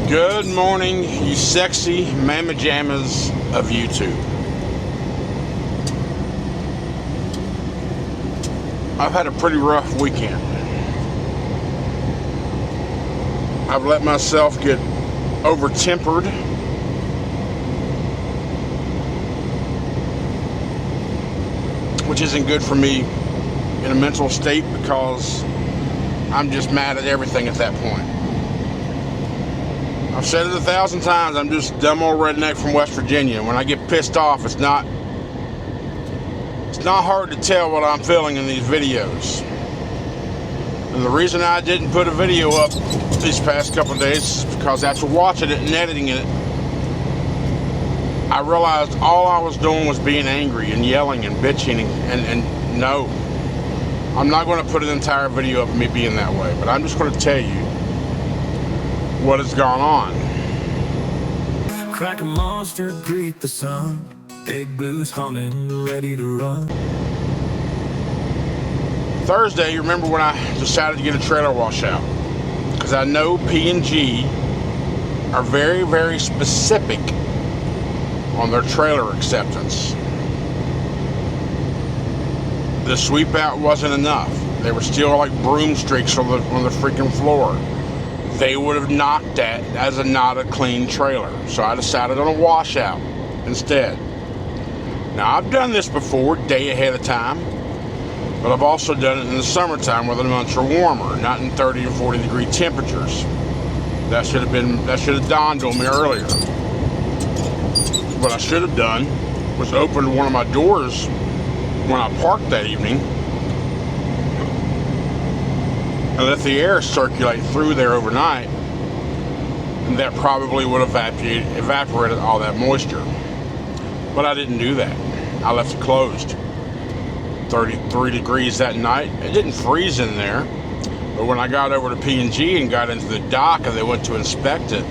Good morning, you sexy mamma jammas of YouTube. I've had a pretty rough weekend. I've let myself get over-tempered. Which isn't good for me in a mental state because I'm just mad at everything at that point. I've said it 1,000 times, I'm just a dumb old redneck from West Virginia. When I get pissed off, it's not hard to tell what I'm feeling in these videos. And the reason I didn't put a video up these past couple of days is because after watching it and editing it, I realized all I was doing was being angry and yelling and bitching and no. I'm not going to put an entire video of me being that way, but I'm just going to tell you what has gone on. Crack a monster, greet the sun. Big blues humming, ready to run. Thursday, you remember when I decided to get a trailer washout? Because I know P&G are very, very specific on their trailer acceptance. The sweep out wasn't enough. They were still like broom streaks on the freaking floor. They would have knocked that as not a clean trailer. So I decided on a washout instead. Now I've done this before, day ahead of time, but I've also done it in the summertime where the months are warmer, not in 30 and 40 degree temperatures. That should have dawned on me earlier. What I should have done was opened one of my doors when I parked that evening and let the air circulate through there overnight, and that probably would have evaporated all that moisture. But I didn't do that. I left it closed. 33 degrees that night. It didn't freeze in there, but when I got over to P&G and got into the dock and they went to inspect it,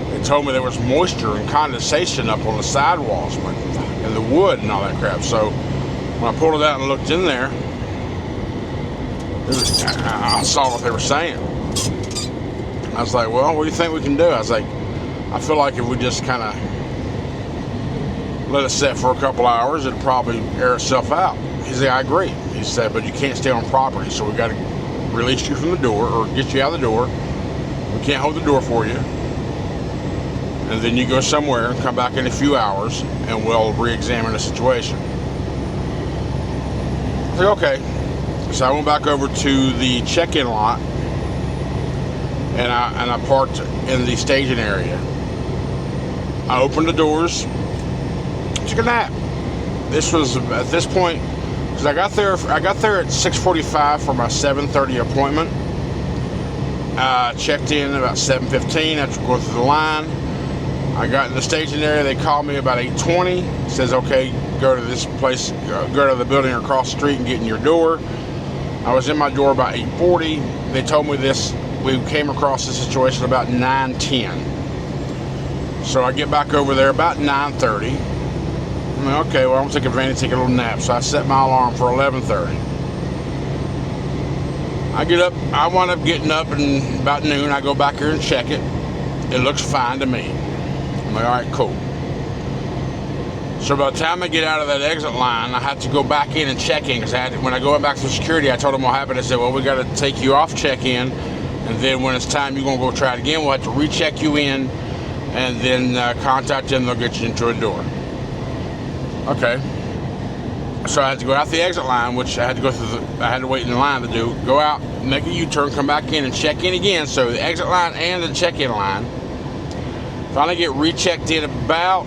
they told me there was moisture and condensation up on the sidewalls and the wood and all that crap. So when I pulled it out and looked in there, I saw what they were saying. I was like, well, what do you think we can do? I was like, I feel like if we just kind of let it set for a couple hours, it'll probably air itself out. He said, I agree. He said, but you can't stay on property, so we got to release you from the door or get you out of the door. We can't hold the door for you. And then you go somewhere and come back in a few hours and we'll re-examine the situation. I said, okay. So I went back over to the check-in lot and I parked in the staging area. I opened the doors, took a nap. This was at this point, because I got there at 6:45 for my 7:30 appointment. Checked in about 7:15 after going through the line. I got in the staging area. They called me about 8:20. Says, okay, go to this place, go to the building across the street and get in your door. I was in my door about 8:40. They told me this. We came across this situation about 9:10. So I get back over there about 9:30. I'm like, okay, well, I'm gonna take advantage, take a little nap. So I set my alarm for 11:30. I get up. I wind up getting up, and about noon, I go back here and check it. It looks fine to me. I'm like, all right, cool. So by the time I get out of that exit line, I had to go back in and check in, because when I go back through security, I told them what happened. I said, well, we got to take you off check-in, and then when it's time you're going to go try it again, we'll have to recheck you in, and then contact them, they'll get you into a door. Okay. So I had to go out the exit line, which I had to go through I had to wait in line to do. Go out, make a U-turn, come back in, and check in again. So the exit line and the check-in line. Finally get rechecked in about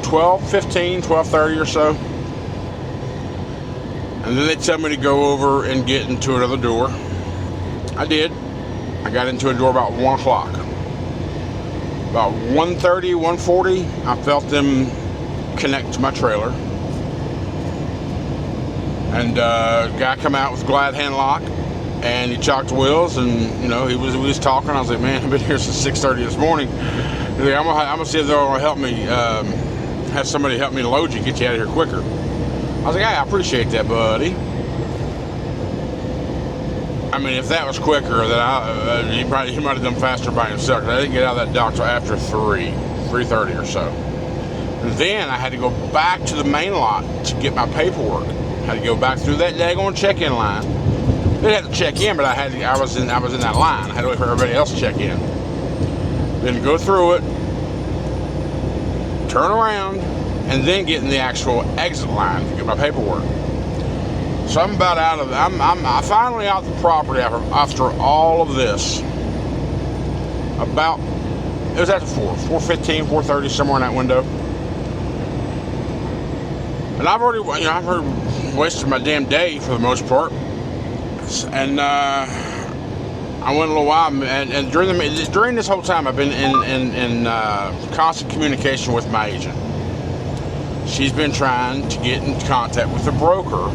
12:15, 12:30 or so. And then they tell me to go over and get into another door. I did. I got into a door about 1 o'clock. About 1:30, 1:40, I felt them connect to my trailer. And a guy come out with glad hand lock, and he chalked the wheels, and you know, we was talking. I was like, man, I've been here since 6:30 this morning. He's like, I'm gonna see if they'll help me, have somebody help me load you, get you out of here quicker. I was like, hey, I appreciate that, buddy. I mean, if that was quicker, then he might have done faster by himself. 'Cause I didn't get out of that doctor after 3:30 or so. And then I had to go back to the main lot to get my paperwork. I had to go back through that daggone check-in line. They had to check in, but I was in that line. I had to wait for everybody else to check in. Then go through it, turn around, and then get in the actual exit line to get my paperwork. So I'm about out of. I'm finally out the property after all of this. It was after 4:15, 4:30, somewhere in that window. And I've already wasted my damn day for the most part. And I went a little while, and during this whole time, I've been in constant communication with my agent. She's been trying to get in contact with the broker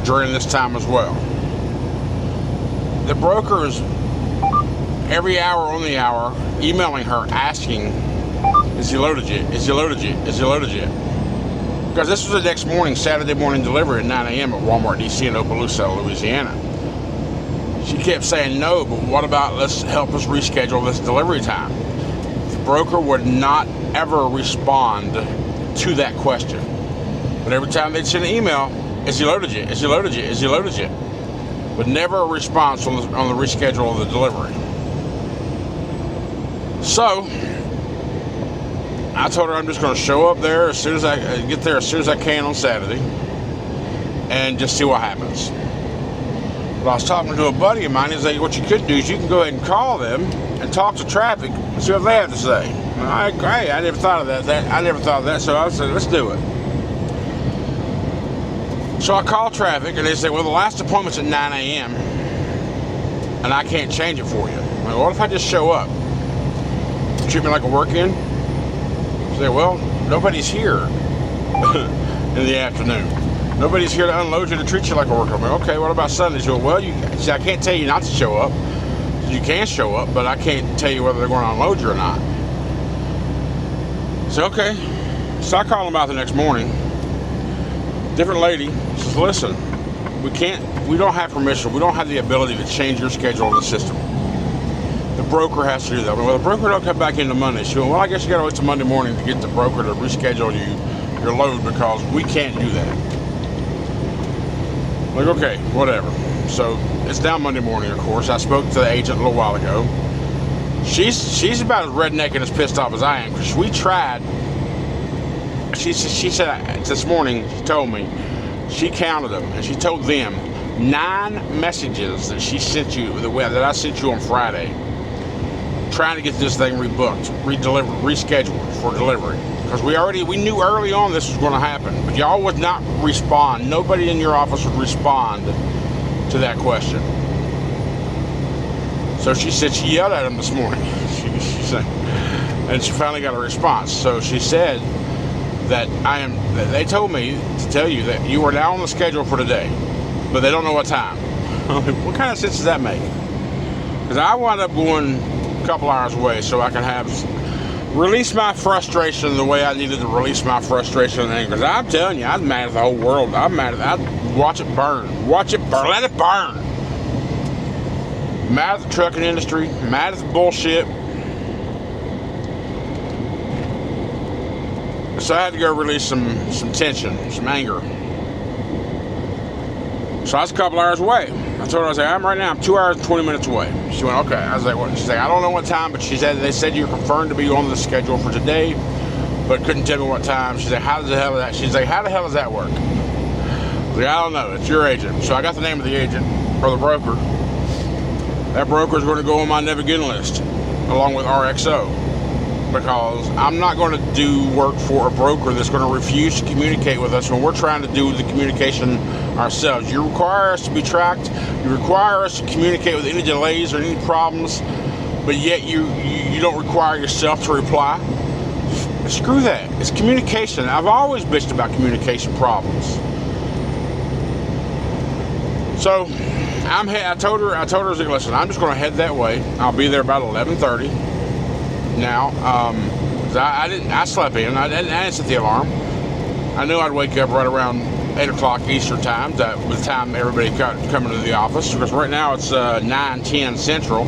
during this time as well. The broker is every hour on the hour emailing her asking, "Is he loaded yet? Is he loaded yet? Is he loaded yet?" Because this was the next morning, Saturday morning delivery at 9 a.m. at Walmart DC in Opelousas, Louisiana. She kept saying no, but what about let's help us reschedule this delivery time? The broker would not ever respond to that question. But every time they'd send an email, "Is he loaded yet? Is he loaded yet? Is he loaded yet?" But never a response on the reschedule of the delivery. So I told her I'm just going to show up there as soon as I get there as soon as I can on Saturday and just see what happens. But I was talking to a buddy of mine. He's like, "What you could do is you can go ahead and call them and talk to traffic and see what they have to say." And I never thought of that. I never thought of that. So I said, "Let's do it." So I call traffic and they say, "Well, the last appointment's at 9 a.m. and I can't change it for you." I'm like, "What if I just show up? Treat me like a work-in?" Say, "Well, nobody's here in the afternoon. Nobody's here to unload you to treat you like a worker." I'm like, "Okay, what about Sundays?" "Well, see, I can't tell you not to show up. You can show up, but I can't tell you whether they're going to unload you or not." So, okay. So I call them out the next morning. Different lady says, "Listen, we don't have permission. We don't have the ability to change your schedule in the system. The broker has to do that." "Well, the broker don't come back into Monday." She went, "Well, I guess you got to wait till Monday morning to get the broker to reschedule your load because we can't do that." Like, okay, whatever. So it's down Monday morning, of course. I spoke to the agent a little while ago. She's about as redneck and as pissed off as I am because we tried. She said this morning, she told me, she counted them and she told them 9 messages that she sent you, that I sent you on Friday, trying to get this thing rebooked, redelivered, rescheduled for delivery. Because we knew early on this was going to happen, but y'all would not respond. Nobody in your office would respond to that question. So she said she yelled at him this morning. She said, and she finally got a response. So she said that they told me to tell you that you are now on the schedule for today, but they don't know what time. What kind of sense does that make? Because I wound up going a couple hours away so I can release my frustration the way I needed to release my frustration and anger. Because I'm telling you, I'm mad at the whole world. I'm mad at that. Watch it burn. Watch it burn. Let it burn. Mad at the trucking industry. Mad at the bullshit. So I had to go release some tension, some anger. So I was a couple hours away. I told her, I was like, I'm 2 hours and 20 minutes away. She went, okay. I was like, what? She's like, I don't know what time, but they said you're confirmed to be on the schedule for today, but couldn't tell me what time. She's like, how the hell does that work? I was like, I don't know. It's your agent. So I got the name of the agent, or the broker. That broker is going to go on my never again list, along with RXO. Because I'm not going to do work for a broker that's going to refuse to communicate with us when we're trying to do the communication ourselves. You require us to be tracked. You require us to communicate with any delays or any problems, but yet you don't require yourself to reply. Screw that. It's communication. I've always bitched about communication problems. So I told her, I was like, listen, I'm just going to head that way. I'll be there about 11:30. Now, I slept in. I didn't set the alarm. I knew I'd wake up right around 8 o'clock Eastern time, that by the time everybody got coming to the office, because right now it's 9:10 Central.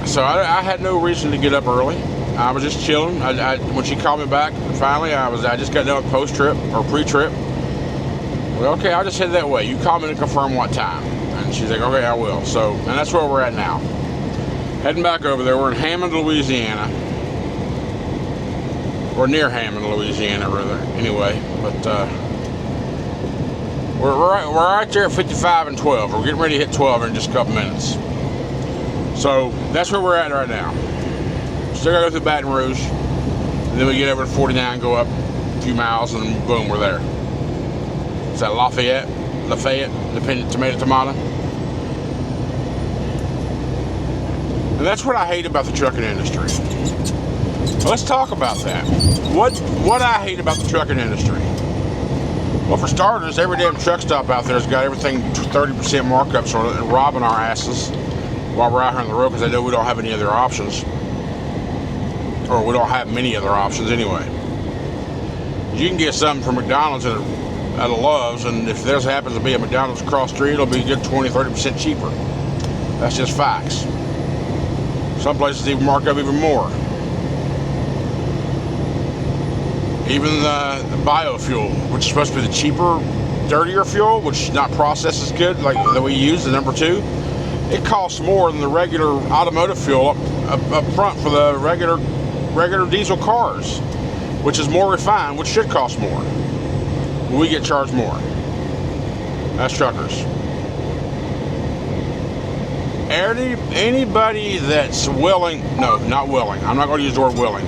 So I had no reason to get up early. I was just chilling. When she called me back, finally, I just got done with post-trip or pre-trip. Well, okay, I'll just head that way. You call me to confirm what time. And she's like, okay, I will. So, and that's where we're at now. Heading back over there. We're in Hammond, Louisiana. Or near Hammond, Louisiana, rather. Anyway, but we're right there at 55 and 12. We're getting ready to hit 12 in just a couple minutes. So that's where we're at right now. Still gotta go through Baton Rouge, and then we get over to 49, go up a few miles, and then boom, we're there. Is that Lafayette, depending tomato. And that's what I hate about the trucking industry. Let's talk about that. What I hate about the trucking industry. Well, for starters, every damn truck stop out there has got everything 30% markups on it and robbing our asses while we're out here on the road because they know we don't have any other options. Or we don't have many other options anyway. You can get something from McDonald's at a Love's, and if there happens to be a McDonald's across the street, it'll be a good 20-30% cheaper. That's just facts. Some places even mark up even more. Even the biofuel, which is supposed to be the cheaper, dirtier fuel, which is not processed as good, like that we use, the number 2, it costs more than the regular automotive fuel up front for the regular diesel cars, which is more refined, which should cost more. We get charged more. That's truckers. Anybody that's willing, no, not willing, I'm not going to use the word willing.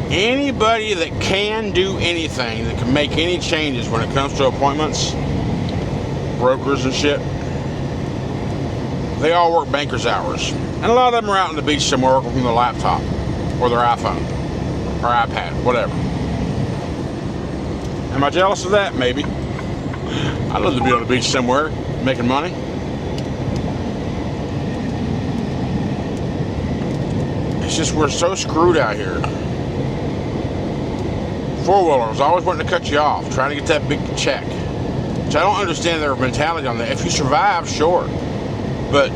Anybody that can do anything, that can make any changes when it comes to appointments, brokers and shit, they all work banker's hours. And a lot of them are out on the beach somewhere working from their laptop or their iPhone or iPad, whatever. Am I jealous of that? Maybe. I'd love to be on the beach somewhere making money. It's just we're so screwed out here. Four-wheelers always wanting to cut you off, trying to get that big check. Which I don't understand their mentality on that. If you survive, sure. But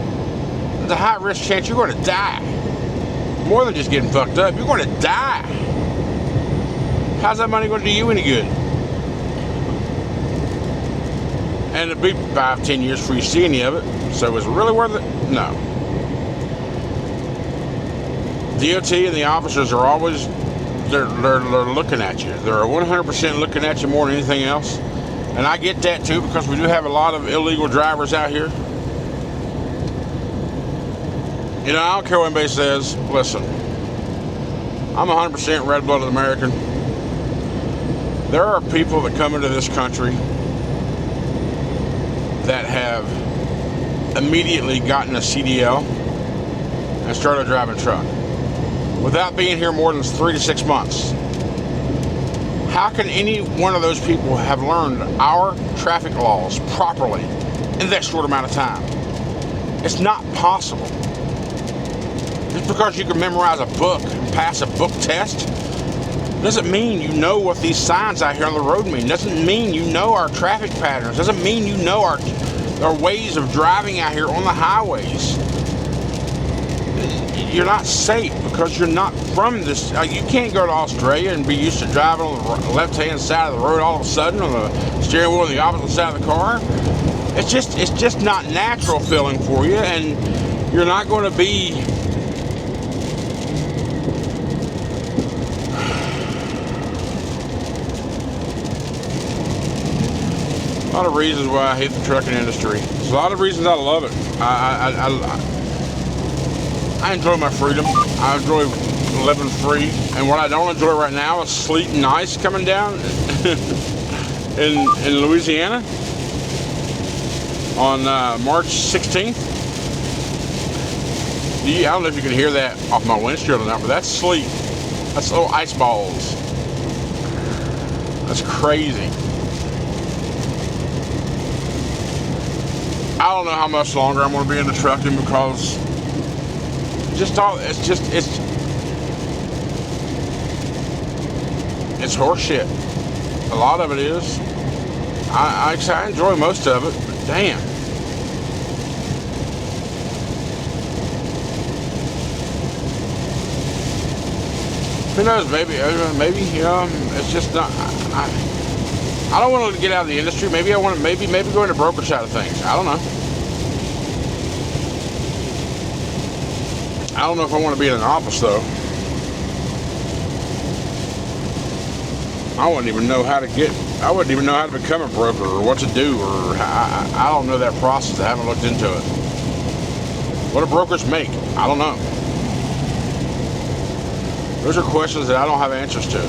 the high-risk chance you're going to die. More than just getting fucked up, you're going to die. How's that money going to do you any good? And it'll be 5-10 years before you see any of it. So is it really worth it? No. DOT and the officers are always, they're looking at you. They're 100% looking at you more than anything else. And I get that too, because we do have a lot of illegal drivers out here. You know, I don't care what anybody says. Listen, I'm 100% red-blooded American. There are people that come into this country that have immediately gotten a CDL and started driving a truck without being here more than 3 to 6 months. How can any one of those people have learned our traffic laws properly in that short amount of time? It's not possible. Just because you can memorize a book and pass a book test doesn't mean you know what these signs out here on the road mean. Doesn't mean you know our traffic patterns. Doesn't mean you know our ways of driving out here on the highways. You're not safe because you're not from this. You can't go to Australia and be used to driving on the left-hand side of the road all of a sudden on the steering wheel on the opposite side of the car. It's just not natural feeling for you, and you're not going to be. A lot of reasons why I hate the trucking industry. There's a lot of reasons I love it. I enjoy my freedom. I enjoy living free. And what I don't enjoy right now is sleet and ice coming down in Louisiana on March 16th. I don't know if you can hear that off my windshield or not, but that's sleet. That's little ice balls. That's crazy. I don't know how much longer I'm going to be into trucking because it's horse shit. A lot of it is. I enjoy most of it, but damn. Who knows? Maybe you know, it's just not. I don't want to get out of the industry. Maybe I want to maybe go into broker side of things. I don't know. I don't know if I want to be in an office though. I wouldn't even know how to become a broker or what to do, or I don't know that process. I haven't looked into it. What do brokers make? I don't know. Those are questions that I don't have answers to.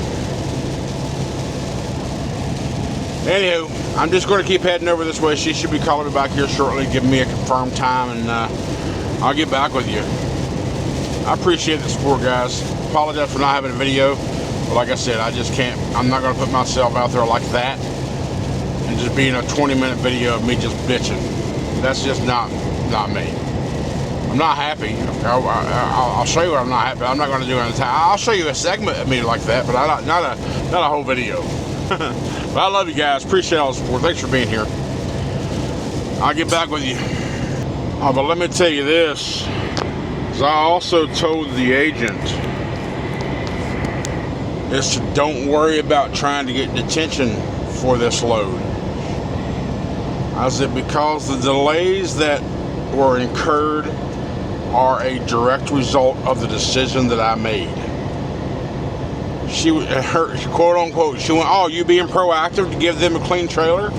Anywho, I'm just going to keep heading over this way. She should be calling me back here shortly, giving me a confirmed time, and I'll get back with you. I appreciate the support, guys. Apologize for not having a video, but like I said, I just can't. I'm not going to put myself out there like that and just being a 20-minute video of me just bitching. That's just not me. I'm not happy. I'll show you what I'm not happy. I'm not going to do anything. I'll show you a segment of me like that, but not a whole video. But I love you guys. Appreciate all the support. Thanks for being here. I'll get back with you. Oh, but let me tell you this. As I also told the agent, is to don't worry about trying to get detention for this load. I said, because the delays that were incurred are a direct result of the decision that I made. She quote unquote, she went, "Oh, you being proactive to give them a clean trailer?"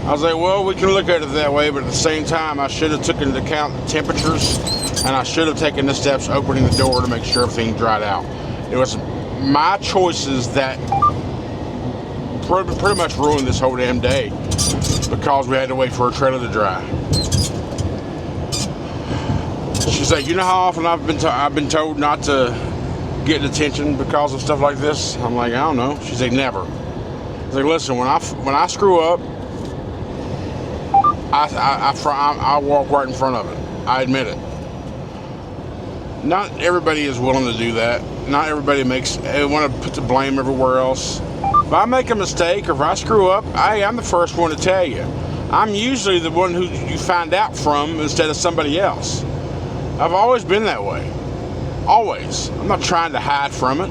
I was like, well, we can look at it that way, but at the same time, I should have taken into account the temperatures, and I should have taken the steps opening the door to make sure everything dried out. It was my choices that pretty much ruined this whole damn day because we had to wait for a trailer to dry. She's like, you know how often I've been told not to get attention because of stuff like this? I'm like, I don't know. She's like, never. I was like, listen, when I screw up, I walk right in front of it. I admit it. Not everybody is willing to do that. Not everybody want to put the blame everywhere else. If I make a mistake or if I screw up, I'm the first one to tell you. I'm usually the one who you find out from instead of somebody else. I've always been that way. Always. I'm not trying to hide from it.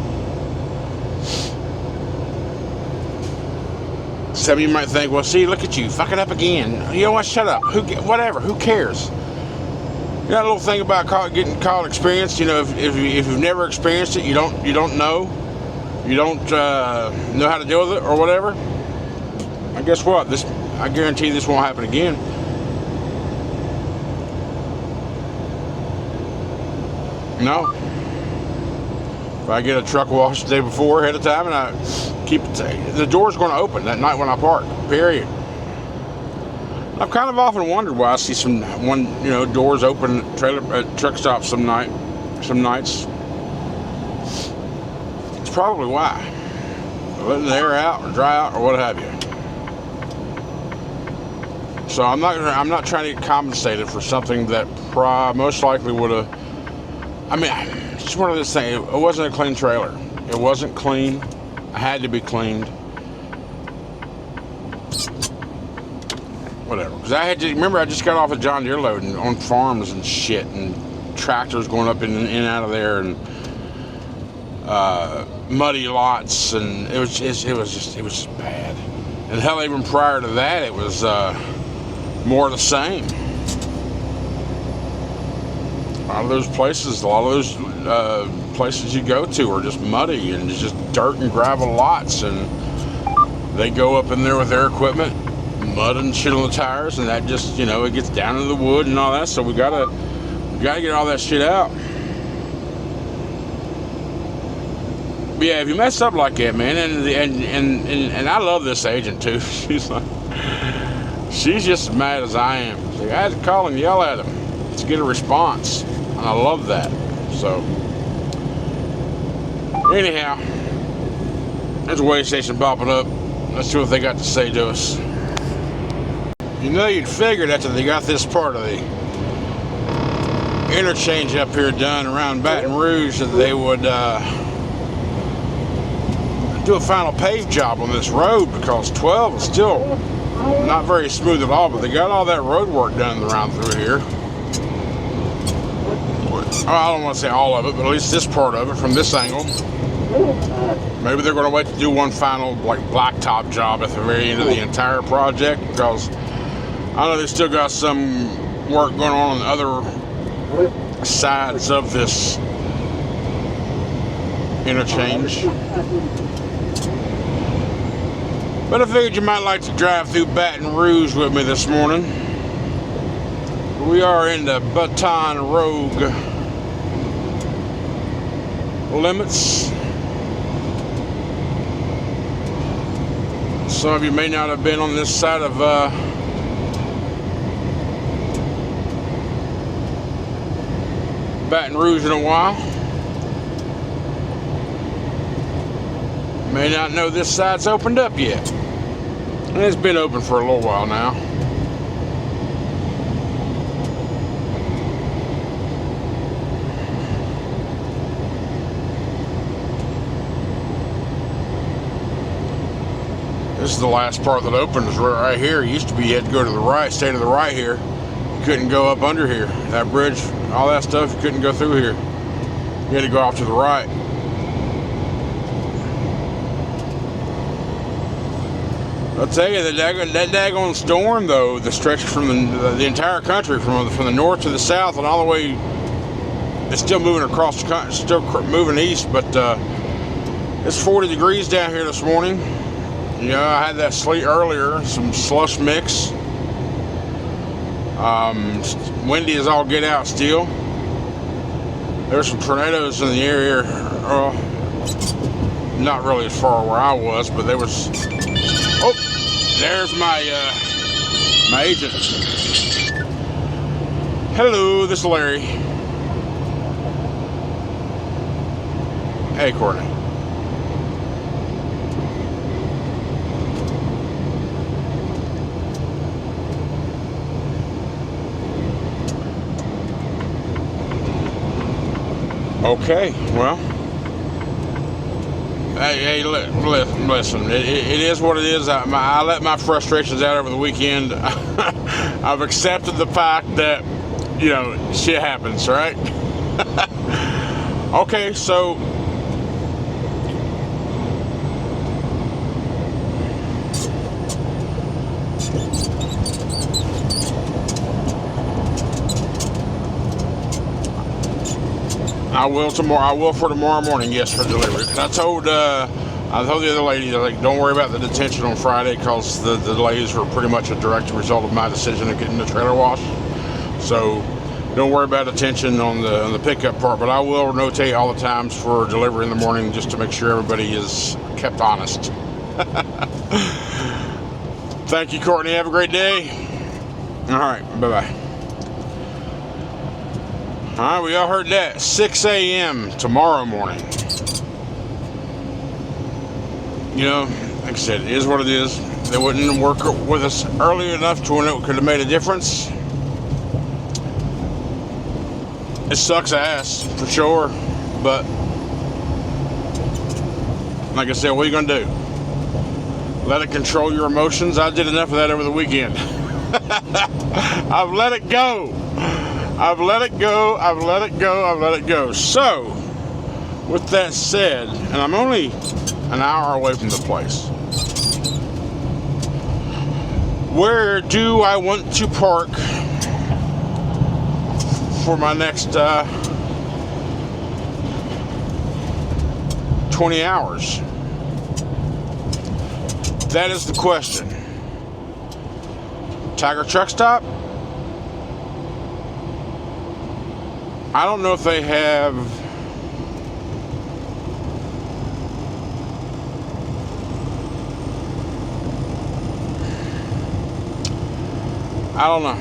Some of you might think, well, see, look at you, fucking up again. You know what? Shut up. Whatever. Who cares? You know that little thing about getting caught experienced. You know, if you've never experienced it, you don't know. You don't know how to deal with it or whatever. And guess what? I guarantee this won't happen again. No. If I get a truck washed the day before ahead of time and I keep it, the door's going to open that night when I park. Period. I've kind of often wondered why I see doors open at truck stops some nights. It's probably why. They're letting the air out or dry out or what have you. So I'm not trying to get compensated for something that most likely would have. I mean, it's just one of those things. It wasn't a clean trailer. It wasn't clean. I had to be cleaned. Whatever. Because I just got off a John Deere load on farms and shit, and tractors going up in and out of there, and muddy lots, and it was just bad. And hell, even prior to that, it was more of the same. A lot of those places you go to are just muddy and it's just dirt and gravel lots, and they go up in there with their equipment, mud and shit on the tires, and that just, it gets down into the wood and all that. So we gotta get all that shit out. But yeah, if you mess up like that, man, and I love this agent too. She's just as mad as I am. She's like, I had to call and yell at him to get a response. And I love that. So, anyhow, there's a way station popping up. Let's see what they got to say to us. You'd figured after they got this part of the interchange up here done around Baton Rouge that they would do a final pave job on this road because 12 is still not very smooth at all, but they got all that road work done around through here. I don't want to say all of it, but at least this part of it from this angle. Maybe they're going to wait to do one final like blacktop job at the very end of the entire project, because I know they still got some work going on the other sides of this interchange. But I figured you might like to drive through Baton Rouge with me this morning. We are in the Baton Rouge limits. Some of you may not have been on this side of Baton Rouge in a while. May not know this side's opened up yet. And it's been open for a little while now. This is the last part that opens right here. It used to be you had to go to the right, stay to the right here. You couldn't go up under here. That bridge, all that stuff, you couldn't go through here. You had to go off to the right. I'll tell you, that daggone storm, though, that stretches from the entire country, from the north to the south and all the way, it's still moving across the country, still moving east, but it's 40 degrees down here this morning. You know, I had that sleet earlier, some slush mix. Windy as all get out still. There's some tornadoes in the area. Not really as far where I was, but there was. Oh, there's my agent. Hello, this is Larry. Hey, Courtney. Okay, well, hey, listen, it is what it is. I let my frustrations out over the weekend. I've accepted the fact that, you know, shit happens, right? Okay, so I will tomorrow. I will for tomorrow morning. Yes, for delivery. I told the other lady, like, don't worry about the detention on Friday because the delays were pretty much a direct result of my decision of getting the trailer washed. So don't worry about detention on the pickup part. But I will notate all the times for delivery in the morning just to make sure everybody is kept honest. Thank you, Courtney. Have a great day. All right. Bye-bye. All right, we all heard that. 6 a.m. tomorrow morning. You know, like I said, it is what it is. They wouldn't work with us early enough to when it could have made a difference. It sucks ass, for sure. But, like I said, what are you going to do? Let it control your emotions? I did enough of that over the weekend. I've let it go. I've let it go, I've let it go, I've let it go. So, with that said, and I'm only an hour away from the place, where do I want to park for my next 20 hours? That is the question. Tiger Truck Stop? I don't know if they have I don't know.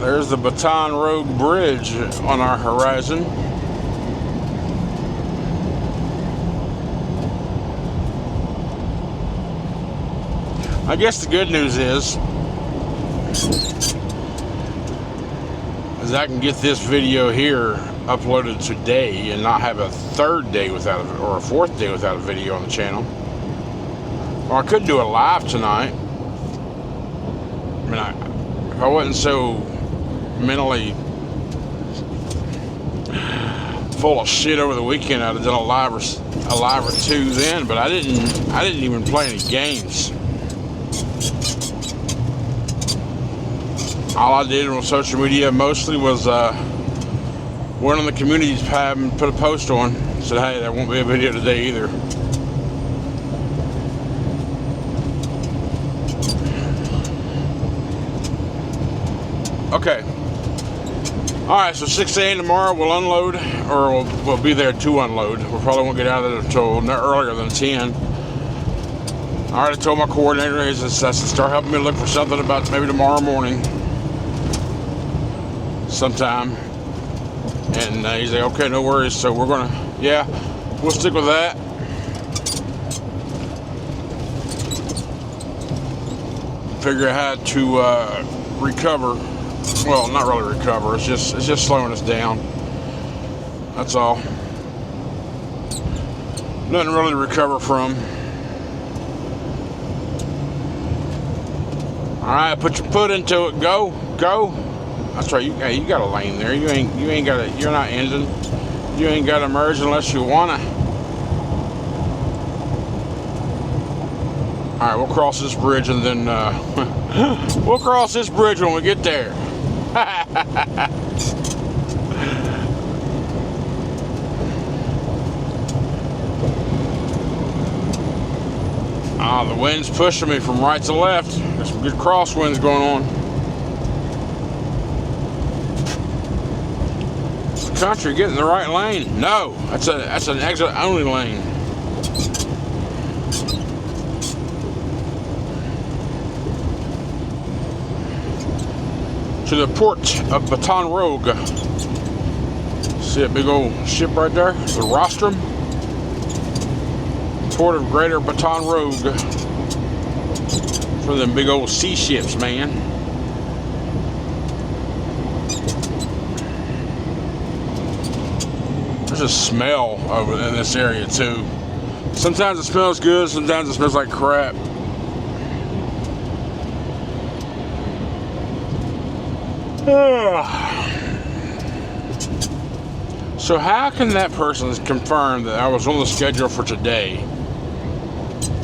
There's the Baton Rouge Bridge on our horizon. I guess the good news is I can get this video here uploaded today and not have a third day without or a fourth day without a video on the channel. Or I could do a live tonight. I mean, if I wasn't so mentally full of shit over the weekend, I'd have done a live or two then. But I didn't even play any games. All I did on social media mostly was went on the community tab and put a post on. Said, hey, there won't be a video today either. Okay. Alright, so 6 a.m. tomorrow we'll unload, or we'll be there to unload. We probably won't get out of there until no earlier than 10. Alright, I told my coordinator, he says, start helping me look for something about maybe tomorrow morning. Sometime. And he's like, okay, no worries. So we're gonna, we'll stick with that. Figure out how to recover. Well, not really recover. It's just slowing us down. That's all. Nothing really to recover from. All right, put your foot into it. Go. That's right. You got a lane there. You ain't got it. You're not ending. You ain't got to merge unless you wanna. All right, we'll cross this bridge and then we'll cross this bridge when we get there. The wind's pushing me from right to left. There's some good crosswinds going on. Country getting the right lane. No, that's an exit only lane. To the port of Baton Rouge. See a big old ship right there? The rostrum. Port of Greater Baton Rouge. For them big old sea ships, man. There's a smell over in this area too. Sometimes it smells good, sometimes it smells like crap. So how can that person confirm that I was on the schedule for today,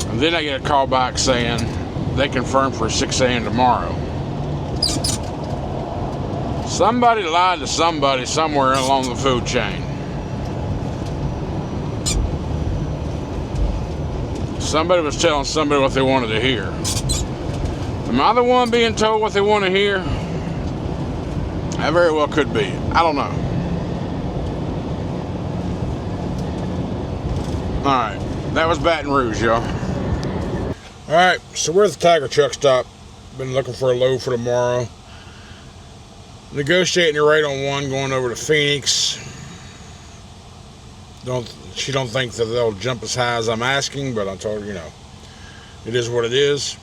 and then I get a call back saying they confirmed for 6 a.m. tomorrow? Somebody lied to somebody somewhere along the food chain. Somebody was telling somebody what they wanted to hear. Am I the one being told what they want to hear? That very well could be. I don't know. Alright, that was Baton Rouge, y'all. Alright, so we're at the Tiger truck stop. Been looking for a load for tomorrow. Negotiating the rate on one going over to Phoenix. She don't think that they'll jump as high as I'm asking, but I told her, it is what it is.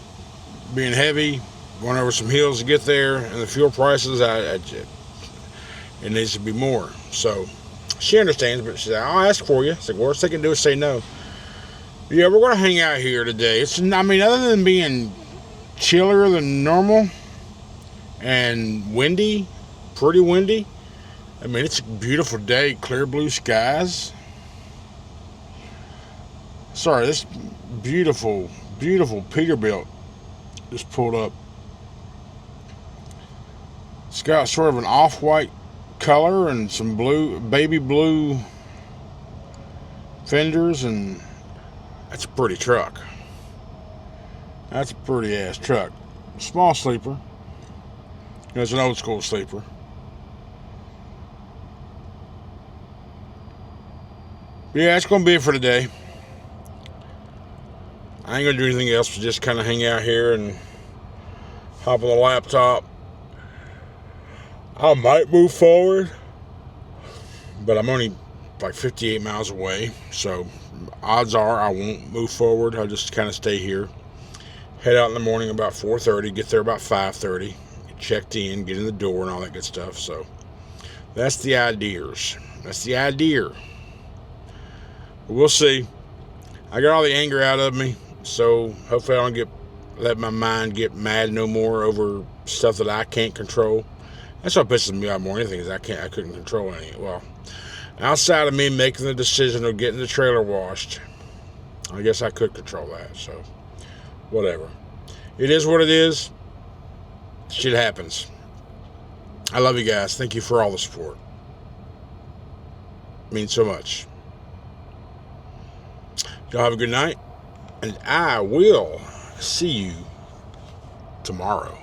Being heavy, going over some hills to get there, and the fuel prices, it needs to be more. So she understands, but she said, I'll ask for you. I said, worst they can do is say no. Yeah, we're going to hang out here today. Other than being chillier than normal and windy, pretty windy, it's a beautiful day, clear blue skies. Sorry, this beautiful, beautiful Peterbilt just pulled up. It's got sort of an off-white color and some blue, baby blue fenders, and that's a pretty truck. That's a pretty ass truck. Small sleeper. It's an old school sleeper. Yeah, that's gonna be it for today. I ain't gonna do anything else but just kind of hang out here and hop on the laptop. I might move forward, but I'm only like 58 miles away, so odds are I won't move forward. I'll just kind of stay here. Head out in the morning about 4:30, get there about 5:30, get checked in, get in the door and all that good stuff. So that's the ideas. That's the idea. We'll see. I got all the anger out of me, so hopefully I don't let my mind get mad no more over stuff that I can't control. That's what pisses me off more than anything is I couldn't control any. Well, outside of me making the decision of getting the trailer washed, I guess I could control that. So, whatever. It is what it is. Shit happens. I love you guys. Thank you for all the support. It means so much. Y'all have a good night, and I will see you tomorrow.